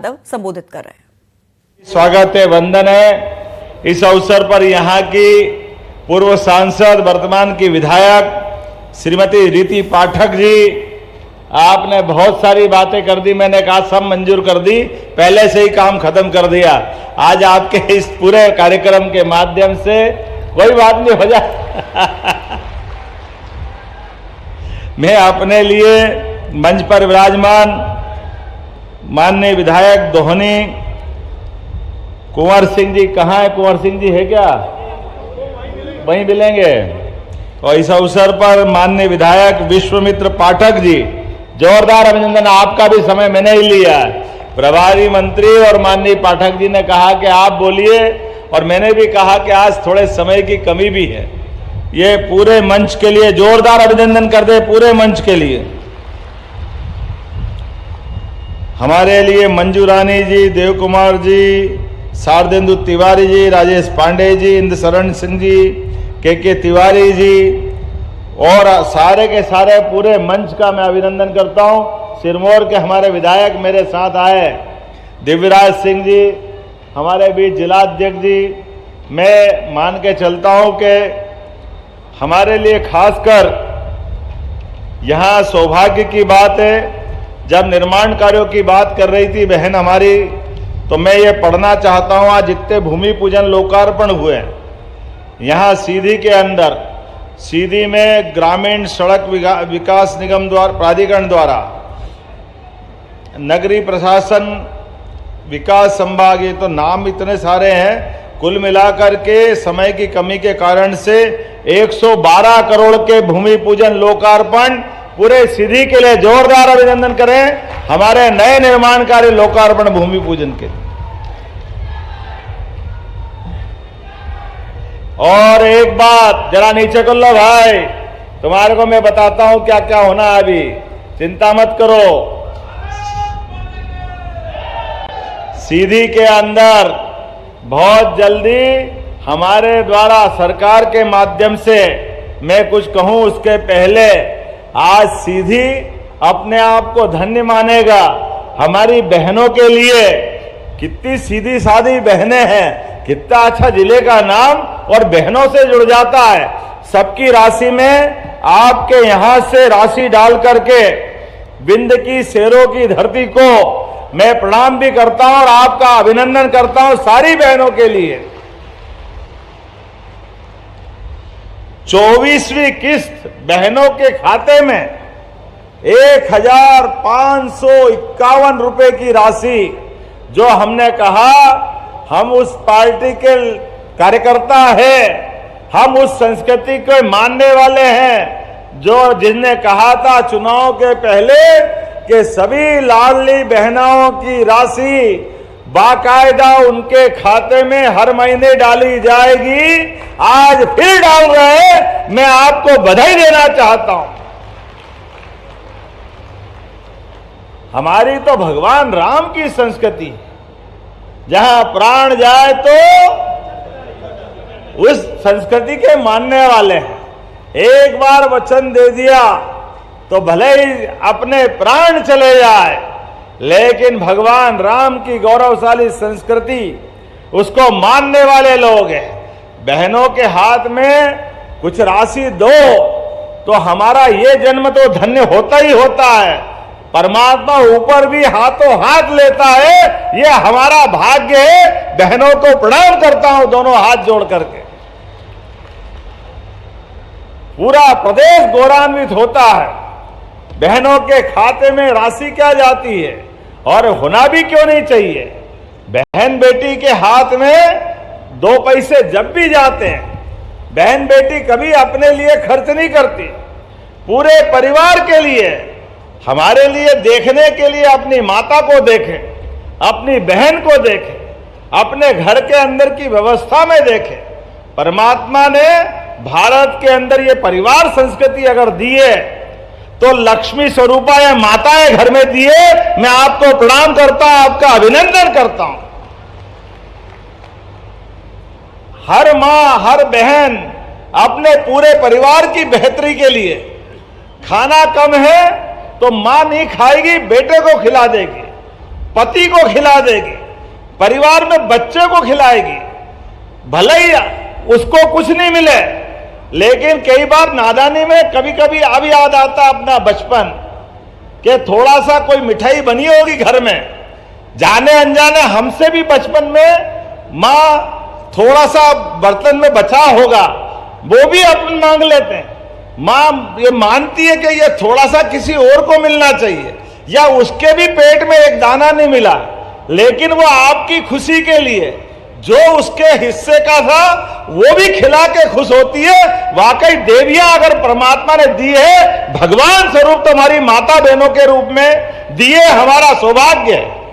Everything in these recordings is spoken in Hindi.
यादव संबोधित कर रहे हैं। स्वागत है, वंदन है। इस अवसर पर यहाँ की पूर्व सांसद, वर्तमान की विधायक श्रीमती रीति पाठक जी, आपने बहुत सारी बातें कर दी, मैंने कहा सब मंजूर कर दी, पहले से ही काम खत्म कर दिया। आज आपके इस पूरे कार्यक्रम के माध्यम से कोई बात नहीं हो जाए। मैं अपने लिए मंच पर विराजमान माननीय विधायक दोहनी कुंवर सिंह जी, कहाँ है कुंवर सिंह जी, है क्या? वहीं मिलेंगे। और इस अवसर पर माननीय विधायक विश्वमित्र पाठक जी, जोरदार अभिनंदन। आपका भी समय मैंने ही लिया है। प्रभारी मंत्री और माननीय पाठक जी ने कहा कि आप बोलिए, और मैंने भी कहा कि आज थोड़े समय की कमी भी है। ये पूरे मंच के लिए जोरदार अभिनंदन कर दे, पूरे मंच के लिए। हमारे लिए मंजू रानी जी, देव कुमार जी, शारदेंदु तिवारी जी, राजेश पांडे जी, इंद्र शरण सिंह जी, के तिवारी जी और सारे के सारे पूरे मंच का मैं अभिनंदन करता हूं। सिरमौर के हमारे विधायक मेरे साथ आए, दिव्यराज सिंह जी, हमारे बीच जिलाध्यक्ष जी। मैं मान के चलता हूं कि हमारे लिए खासकर यहाँ सौभाग्य की बात है। जब निर्माण कार्यों की बात कर रही थी बहन हमारी, तो मैं ये पढ़ना चाहता हूँ। आज जितने भूमि पूजन लोकार्पण हुए हैं यहाँ सीधी के अंदर, सीधी में ग्रामीण सड़क विकास निगम द्वारा, प्राधिकरण द्वारा, नगरीय प्रशासन विकास संभाग, ये तो नाम इतने सारे हैं, कुल मिलाकर के समय की कमी के कारण से 112 करोड़ के भूमि पूजन लोकार्पण पूरे सीधी के लिए जोरदार अभिनंदन करें हमारे नए निर्माण कार्य लोकार्पण भूमि पूजन के लिए। और एक बात जरा नीचे कर लो भाई, तुम्हारे को मैं बताता हूं क्या क्या होना है अभी, चिंता मत करो। सीधी के अंदर बहुत जल्दी हमारे द्वारा सरकार के माध्यम से मैं कुछ कहूं उसके पहले आज सीधी अपने आप को धन्य मानेगा। हमारी बहनों के लिए कितनी सीधी सादी बहनें हैं, कितना अच्छा जिले का नाम और बहनों से जुड़ जाता है। सबकी राशि में आपके यहां से राशि डाल करके विंध्य की शेरों की धरती को मैं प्रणाम भी करता हूं और आपका अभिनंदन करता हूं सारी बहनों के लिए। 24वीं किस्त बहनों के खाते में 1551 रुपए की राशि, जो हमने कहा हम उस पार्टी के कार्यकर्ता हैं, हम उस संस्कृति को मानने वाले हैं जो जिसने कहा था चुनाव के पहले कि सभी लाडली बहनों की राशि बाकायदा उनके खाते में हर महीने डाली जाएगी। आज फिर डाल रहे हैं, मैं आपको बधाई देना चाहता हूं। हमारी तो भगवान राम की संस्कृति, जहां प्राण जाए तो उस संस्कृति के मानने वाले हैं। एक बार वचन दे दिया तो भले ही अपने प्राण चले जाए, लेकिन भगवान राम की गौरवशाली संस्कृति उसको मानने वाले लोग हैं। बहनों के हाथ में कुछ राशि दो तो हमारा ये जन्म तो धन्य होता ही होता है। परमात्मा ऊपर भी हाथों हाथ लेता है, ये हमारा भाग्य है। बहनों को प्रणाम करता हूं दोनों हाथ जोड़ करके। पूरा प्रदेश गौरवान्वित होता है। बहनों के खाते में राशि क्या जाती है, और होना भी क्यों नहीं चाहिए। बहन बेटी के हाथ में 2 पैसे जब भी जाते हैं, बहन बेटी कभी अपने लिए खर्च नहीं करती, पूरे परिवार के लिए, हमारे लिए देखने के लिए अपनी माता को देखें, अपनी बहन को देखें, अपने घर के अंदर की व्यवस्था में देखें। परमात्मा ने भारत के अंदर ये परिवार संस्कृति अगर दी है तो लक्ष्मी स्वरूपा या माताएं घर में दिए। मैं आपको प्रणाम करता हूं, आपका अभिनंदन करता हूं। हर मां हर बहन अपने पूरे परिवार की बेहतरी के लिए, खाना कम है तो मां नहीं खाएगी, बेटे को खिला देगी। पति को खिला देगी, परिवार में बच्चे को खिलाएगी, भले ही उसको कुछ नहीं मिले, लेकिन कई बार नादानी में कभी कभी अब याद आता अपना बचपन कि थोड़ा सा कोई मिठाई बनी होगी घर में, जाने अनजाने हमसे भी बचपन में माँ थोड़ा सा बर्तन में बचा होगा, वो भी अपन मांग लेते हैं। माँ ये मानती है कि ये थोड़ा सा किसी और को मिलना चाहिए, या उसके भी पेट में एक दाना नहीं मिला, लेकिन वो आपकी खुशी के लिए जो उसके हिस्से का था वो भी खिला के खुश होती है। वाकई देवियां अगर परमात्मा ने दी है, भगवान स्वरूप तुम्हारी माता बहनों के रूप में दिए, हमारा सौभाग्य है।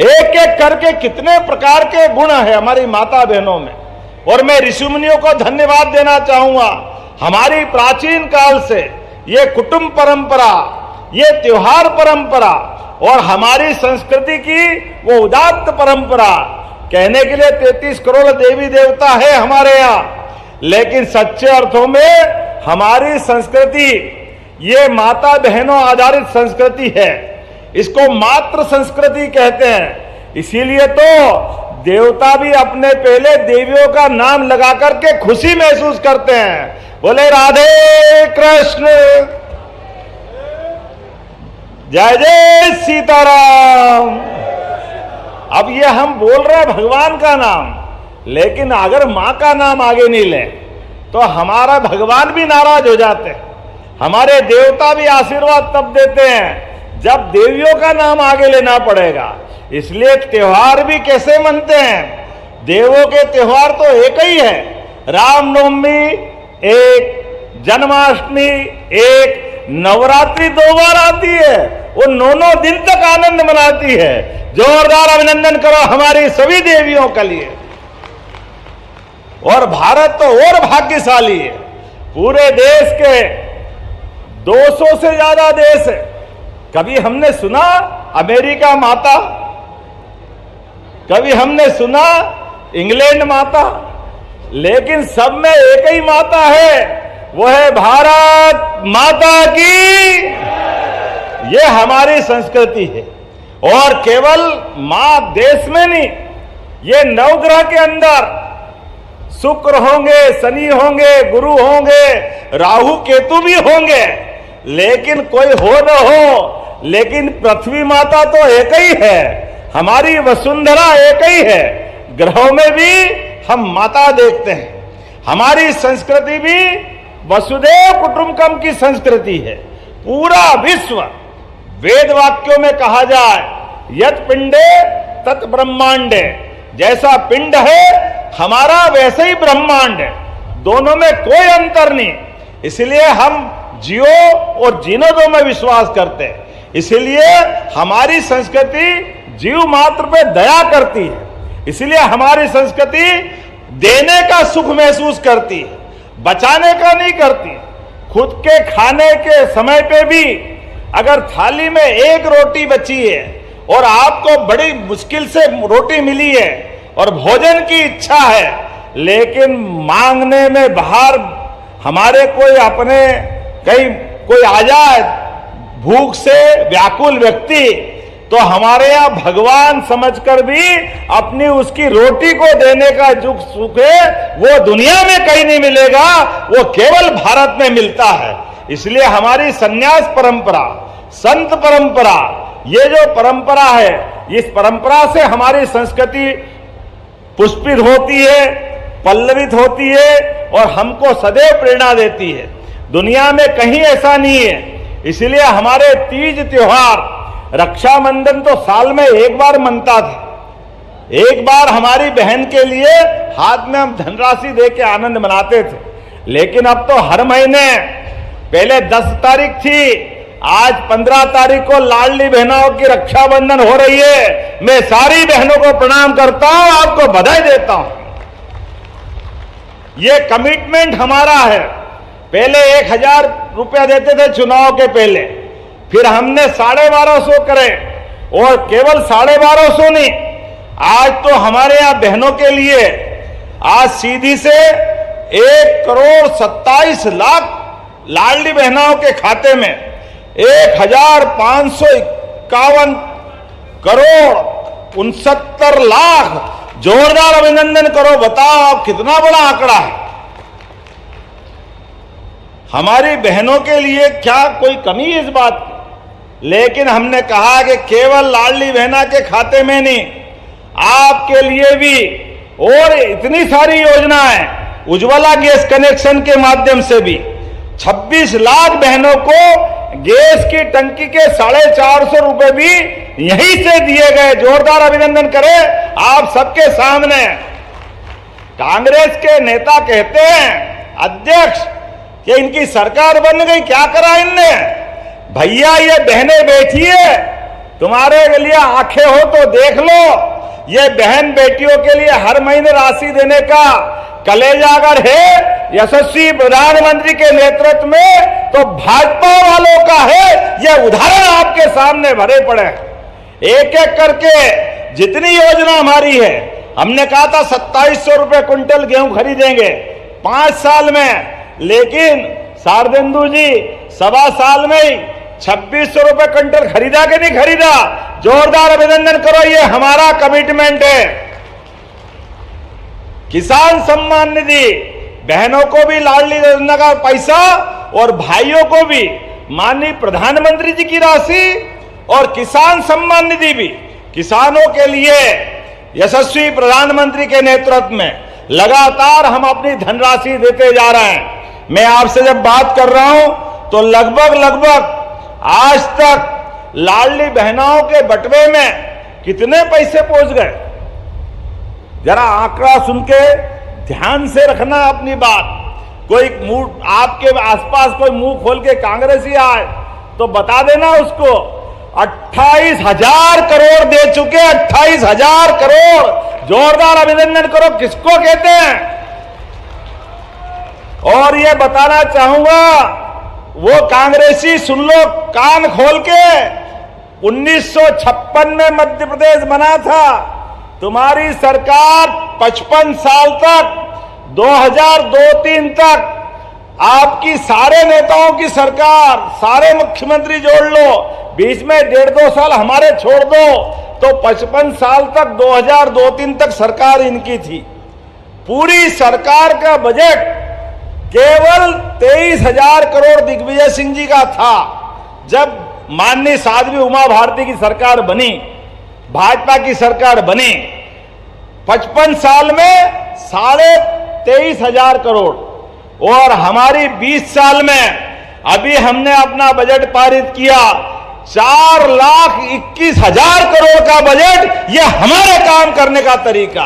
एक एक करके कितने प्रकार के गुण है हमारी माता बहनों में, और मैं ऋषि मुनियों को धन्यवाद देना चाहूंगा। हमारी प्राचीन काल से ये कुटुंब परंपरा, ये त्योहार परंपरा और हमारी संस्कृति की वो उदात्त परंपरा, कहने के लिए 33 करोड़ देवी देवता है हमारे यहाँ, लेकिन सच्चे अर्थों में हमारी संस्कृति ये माता बहनों आधारित संस्कृति है। इसको मातृ संस्कृति कहते हैं। इसीलिए तो देवता भी अपने पहले देवियों का नाम लगा करके खुशी महसूस करते हैं। बोले राधे कृष्ण, जय जय सीताराम। अब ये हम बोल रहे हैं भगवान का नाम, लेकिन अगर मां का नाम आगे नहीं ले तो हमारा भगवान भी नाराज हो जाते हैं। हमारे देवता भी आशीर्वाद तब देते हैं जब देवियों का नाम आगे लेना पड़ेगा। इसलिए त्योहार भी कैसे मनते हैं? देवों के त्योहार तो एक ही है, रामनवमी एक, जन्माष्टमी एक, नवरात्रि 2 बार आती है, वो 9 दिन तक आनंद मनाती है। जोरदार अभिनंदन करो हमारी सभी देवियों के लिए। और भारत तो और भाग्यशाली है, पूरे देश के 200 से ज्यादा देश है। कभी हमने सुना अमेरिका माता, कभी हमने सुना इंग्लैंड माता, लेकिन सब में एक ही माता है, वो है भारत माता की। ये हमारी संस्कृति है। और केवल मां देश में नहीं, ये नवग्रह के अंदर शुक्र होंगे, शनि होंगे, गुरु होंगे, राहु केतु भी होंगे, लेकिन कोई हो न हो, लेकिन पृथ्वी माता तो एक ही है, हमारी वसुंधरा एक ही है। ग्रहों में भी हम माता देखते हैं। हमारी संस्कृति भी वसुदेव कुटुंबकम की संस्कृति है। पूरा विश्व, वेद वाक्यों में कहा जाए यत पिंडे तत् ब्रह्मांडे, जैसा पिंड है हमारा वैसे ही ब्रह्मांड है, दोनों में कोई अंतर नहीं। इसलिए हम जियो और जीनो दो में विश्वास करते हैं। इसलिए हमारी संस्कृति जीव मात्र पे दया करती है। इसलिए हमारी संस्कृति देने का सुख महसूस करती है, बचाने का नहीं करती। खुद के खाने के समय पे भी अगर थाली में एक रोटी बची है और आपको बड़ी मुश्किल से रोटी मिली है और भोजन की इच्छा है, लेकिन मांगने में बाहर हमारे कोई अपने कहीं कोई आ जाए भूख से व्याकुल व्यक्ति, तो हमारे यहाँ भगवान समझकर भी अपनी उसकी रोटी को देने का जो सुख है वो दुनिया में कहीं नहीं मिलेगा, वो केवल भारत में मिलता है। इसलिए हमारी संन्यास परंपरा, संत परंपरा, ये जो परंपरा है, इस परंपरा से हमारी संस्कृति पुष्पित होती है, पल्लवित होती है और हमको सदैव प्रेरणा देती है। दुनिया में कहीं ऐसा नहीं है। इसलिए हमारे तीज त्योहार, रक्षाबंधन तो साल में एक बार मनता था। एक बार हमारी बहन के लिए हाथ में हम धनराशि दे के आनंद मनाते थे, लेकिन अब तो हर महीने, पहले 10 तारीख थी, आज 15 तारीख को लाडली बहनों की रक्षाबंधन हो रही है। मैं सारी बहनों को प्रणाम करता हूं, आपको बधाई देता हूं। ये कमिटमेंट हमारा है। पहले 1000 रुपया देते थे चुनाव के पहले, फिर हमने 1250 करे, और केवल 1250 नहीं, आज तो हमारे यहां बहनों के लिए आज सीधी से 1,27,00,000 लाडली बहनों के खाते में 1,551 करोड़ 69 लाख, जोरदार अभिनंदन करो। बताओ आप कितना बड़ा आंकड़ा है। हमारी बहनों के लिए क्या कोई कमी है इस बात की? लेकिन हमने कहा कि केवल लाडली बहना के खाते में नहीं, आपके लिए भी और इतनी सारी योजनाएं, उज्ज्वला गैस कनेक्शन के माध्यम से भी 26 लाख बहनों को गैस की टंकी के 450 रुपए भी यहीं से दिए गए। जोरदार अभिनंदन करें आप सबके सामने। कांग्रेस के नेता कहते हैं अध्यक्ष कि इनकी सरकार बन गई, क्या करा इनने? भैया ये बहनें बैठी है, तुम्हारे लिए आंखें हो तो देख लो। ये बहन बेटियों के लिए हर महीने राशि देने का कलेजा अगर है यशस्वी प्रधानमंत्री के नेतृत्व में, तो भाजपा वालों का है। यह उदाहरण आपके सामने भरे पड़े। एक एक करके जितनी योजना हमारी है, हमने कहा था 2700 रुपए क्विंटल गेहूं खरीदेंगे 5 साल में, लेकिन शारदेंदु जी 1.25 साल में ही 2600 रुपए क्विंटल खरीदा कि नहीं खरीदा? जोरदार अभिनंदन करो, ये हमारा कमिटमेंट है। किसान सम्मान निधि, बहनों को भी लाडली योजना का पैसा और भाइयों को भी माननीय प्रधानमंत्री जी की राशि, और किसान सम्मान निधि भी किसानों के लिए यशस्वी प्रधानमंत्री के नेतृत्व में लगातार हम अपनी धनराशि देते जा रहे हैं। मैं आपसे जब बात कर रहा हूं तो लगभग आज तक लाडली बहनाओं के बटवे में कितने पैसे पहुंच गए? जरा आंकड़ा सुन के ध्यान से रखना अपनी बात। कोई मुंह आपके आसपास कोई मुंह खोल के कांग्रेसी आए तो बता देना उसको। 28,000 करोड़ दे चुके, 28,000 करोड़। जोरदार अभिनंदन करो। किसको कहते हैं? और ये बताना चाहूंगा, वो कांग्रेसी सुन लो कान खोल के, 1956 में मध्य प्रदेश बना था। तुम्हारी सरकार 55 साल तक 2002-3 तक आपकी सारे नेताओं की सरकार, सारे मुख्यमंत्री जोड़ लो, बीच में 1.5-2 साल हमारे छोड़ दो, तो 55 साल तक 2002-3 तक सरकार इनकी थी। पूरी सरकार का बजट केवल 23,000 करोड़ दिग्विजय सिंह जी का था। जब माननीय साध्वी उमा भारती की सरकार बनी, भाजपा की सरकार बनी, 55 साल में 23,500 करोड़, और हमारी 20 साल में अभी हमने अपना बजट पारित किया 4,21,000 करोड़ का बजट। यह हमारे काम करने का तरीका।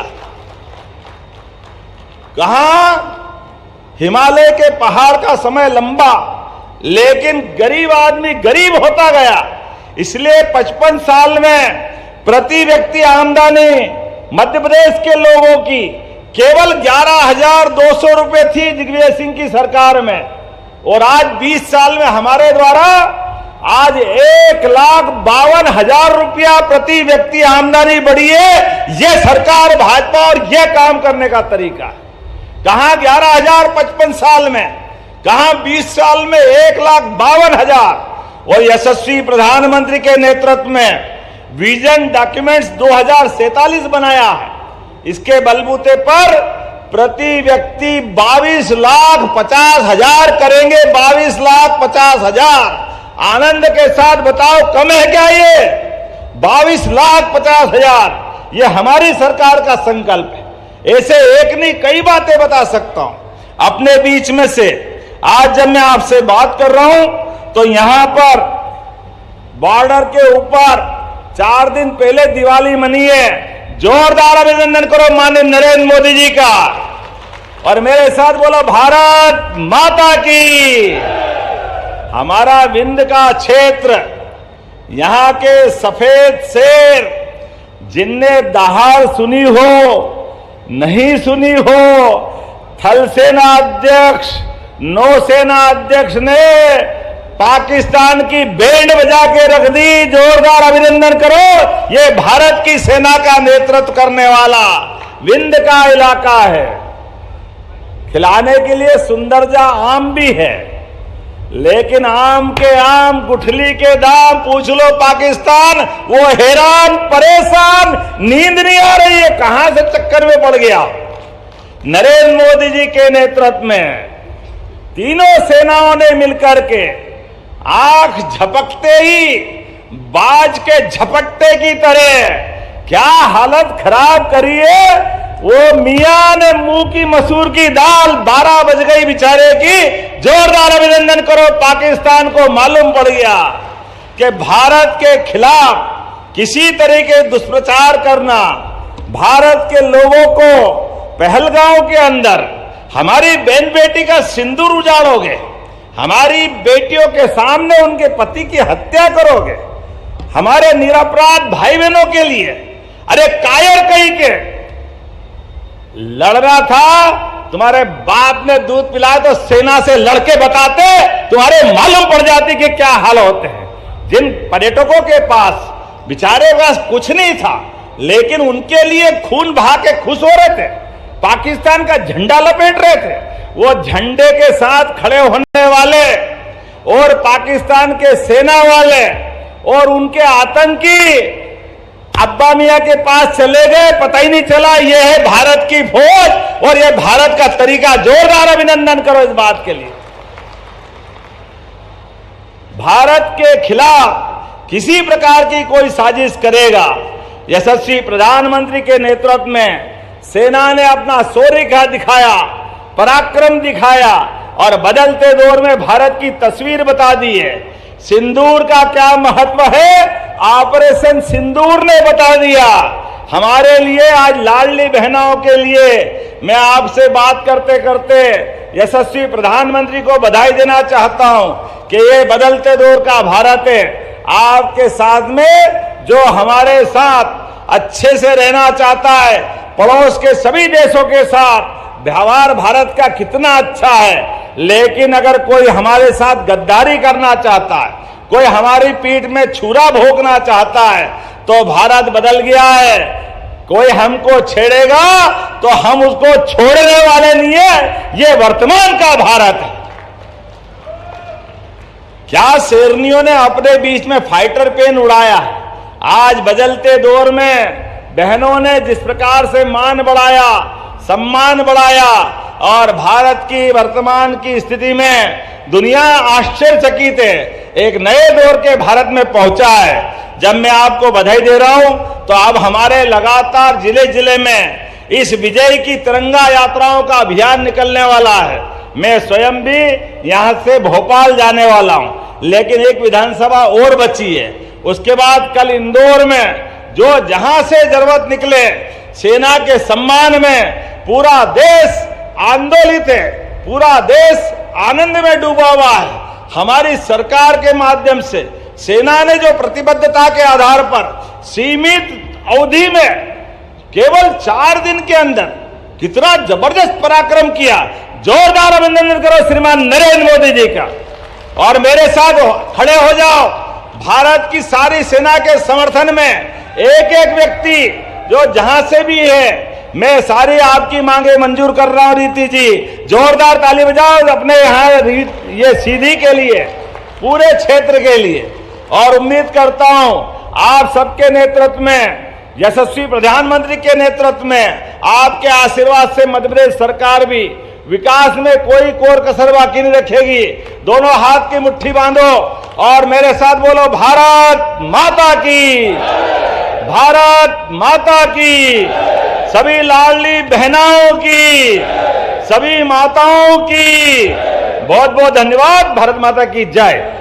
कहां हिमालय के पहाड़ का समय लंबा, लेकिन गरीब आदमी गरीब होता गया। इसलिए 55 साल में प्रति व्यक्ति आमदनी मध्य प्रदेश के लोगों की केवल 11,200 रुपए थी दिग्विजय सिंह की सरकार में, और आज 20 साल में हमारे द्वारा आज 1,52,000 रुपया प्रति व्यक्ति आमदनी बढ़ी है। यह सरकार भाजपा और यह काम करने का तरीका। कहां 11,000 55 साल में, कहां 20 साल में 1,52,000। और यशस्वी प्रधानमंत्री के नेतृत्व में विजन डॉक्यूमेंट्स 2047 बनाया है। इसके बलबूते पर प्रति व्यक्ति 22,50,000 करेंगे। 22,50,000। आनंद के साथ बताओ कम है क्या ये? 22,50,000। ये हमारी सरकार का संकल्प है। ऐसे एक नहीं कई बातें बता सकता हूं अपने बीच में से। आज जब मैं आपसे बात कर रहा हूं तो यहां पर बॉर्डर के ऊपर 4 दिन पहले दिवाली मनी है। जोरदार अभिनंदन करो माननीय नरेंद्र मोदी जी का, और मेरे साथ बोलो भारत माता की। हमारा विंध्य का क्षेत्र, यहां के सफेद शेर, जिनने दहाड़ सुनी हो नहीं सुनी हो, थल सेना अध्यक्ष, नौसेना अध्यक्ष ने पाकिस्तान की बैंड बजा के रख दी। जोरदार अभिनंदन करो। ये भारत की सेना का नेतृत्व करने वाला विंध्य का इलाका है। खिलाने के लिए सुंदरजा आम भी है, लेकिन आम के आम गुठली के दाम पूछ लो पाकिस्तान, वो हैरान परेशान, नींद नहीं आ रही है, कहां से चक्कर में पड़ गया। नरेंद्र मोदी जी के नेतृत्व में तीनों सेनाओं ने मिलकर के आंख झपकते ही बाज के झपट्टे की तरह क्या हालत खराब करी है। वो मियां ने मुंह की मसूर की दाल 12 बज गई बेचारे की। जोरदार अभिनंदन करो, पाकिस्तान को मालूम पड़ गया कि भारत के खिलाफ किसी तरीके दुष्प्रचार करना, भारत के लोगों को पहलगांव के अंदर हमारी बहन बेटी का सिंदूर उजाड़ोगे, हमारी बेटियों के सामने उनके पति की हत्या करोगे, हमारे निरपराध भाई बहनों के लिए, अरे कायर कहीं के लड़ना था, तुम्हारे बाप ने दूध पिलाया तो सेना से लड़के बताते, तुम्हारे मालूम पड़ जाती कि क्या हाल होते हैं। जिन पर्यटकों के पास बेचारे पास कुछ नहीं था, लेकिन उनके लिए खून बहा के खुश हो रहे थे, पाकिस्तान का झंडा लपेट रहे थे, वो झंडे के साथ खड़े होने वाले और पाकिस्तान के सेना वाले और उनके आतंकी अब्बा मियां के पास चले गए, पता ही नहीं चला ये है भारत की फौज और ये भारत का तरीका। जोरदार अभिनंदन करो इस बात के लिए। भारत के खिलाफ किसी प्रकार की कोई साजिश करेगा, यशस्वी प्रधानमंत्री के नेतृत्व में सेना ने अपना शौर्य दिखाया, पराक्रम दिखाया और बदलते दौर में भारत की तस्वीर बता दी है। सिंदूर का क्या महत्व है, ऑपरेशन सिंदूर ने बता दिया। हमारे लिए आज लाडली बहनों के लिए मैं आपसे बात करते करते यशस्वी प्रधानमंत्री को बधाई देना चाहता हूं कि ये बदलते दौर का भारत है। आपके साथ में जो हमारे साथ अच्छे से रहना चाहता है, पड़ोस के सभी देशों के साथ व्यवहार भारत का कितना अच्छा है, लेकिन अगर कोई हमारे साथ गद्दारी करना चाहता है, कोई हमारी पीठ में छुरा भोंकना चाहता है, तो भारत बदल गया है। कोई हमको छेड़ेगा तो हम उसको छोड़ने वाले नहीं है, ये वर्तमान का भारत है। क्या शेरनियों ने अपने बीच में फाइटर प्लेन उड़ाया है। आज बदलते दौर में बहनों ने जिस प्रकार से मान बढ़ाया, सम्मान बढ़ाया और भारत की वर्तमान की स्थिति में दुनिया आश्चर्यचकित है, एक नए दौर के भारत में पहुंचा है। जब मैं आपको बधाई दे रहा हूं तो अब हमारे लगातार जिले जिले में इस विजय की तिरंगा यात्राओं का अभियान निकलने वाला है। मैं स्वयं भी यहां से भोपाल जाने वाला हूं, लेकिन एक विधानसभा और बची है। उसके बाद कल इंदौर में जो जहां से जरूरत निकले, सेना के सम्मान में पूरा देश आंदोलित है, पूरा देश आनंद में डूबा हुआ है। हमारी सरकार के माध्यम से सेना ने जो प्रतिबद्धता के आधार पर सीमित अवधि में केवल 4 दिन के अंदर कितना जबरदस्त पराक्रम किया। जोरदार अभिनंदन करो श्रीमान नरेंद्र मोदी जी का। और मेरे साथ खड़े हो जाओ, भारत की सारी सेना के समर्थन में एक एक व्यक्ति जो जहां से भी है, मैं सारी आपकी मांगे मंजूर कर रहा हूं। रीति जी जोरदार ताली बजाओ अपने यहाँ ये सीधी के लिए, पूरे क्षेत्र के लिए। और उम्मीद करता हूं आप सबके नेतृत्व में, यशस्वी प्रधानमंत्री के नेतृत्व में, आपके आशीर्वाद से मध्य प्रदेश सरकार भी विकास में कोई कोर कसर बाकी नहीं रखेगी। दोनों हाथ की मुट्ठी बांधो और मेरे साथ बोलो, भारत माता की, भारत माता की। सभी लाडली बहनाओं की, सभी माताओं की बहुत बहुत धन्यवाद। भारत माता की जय।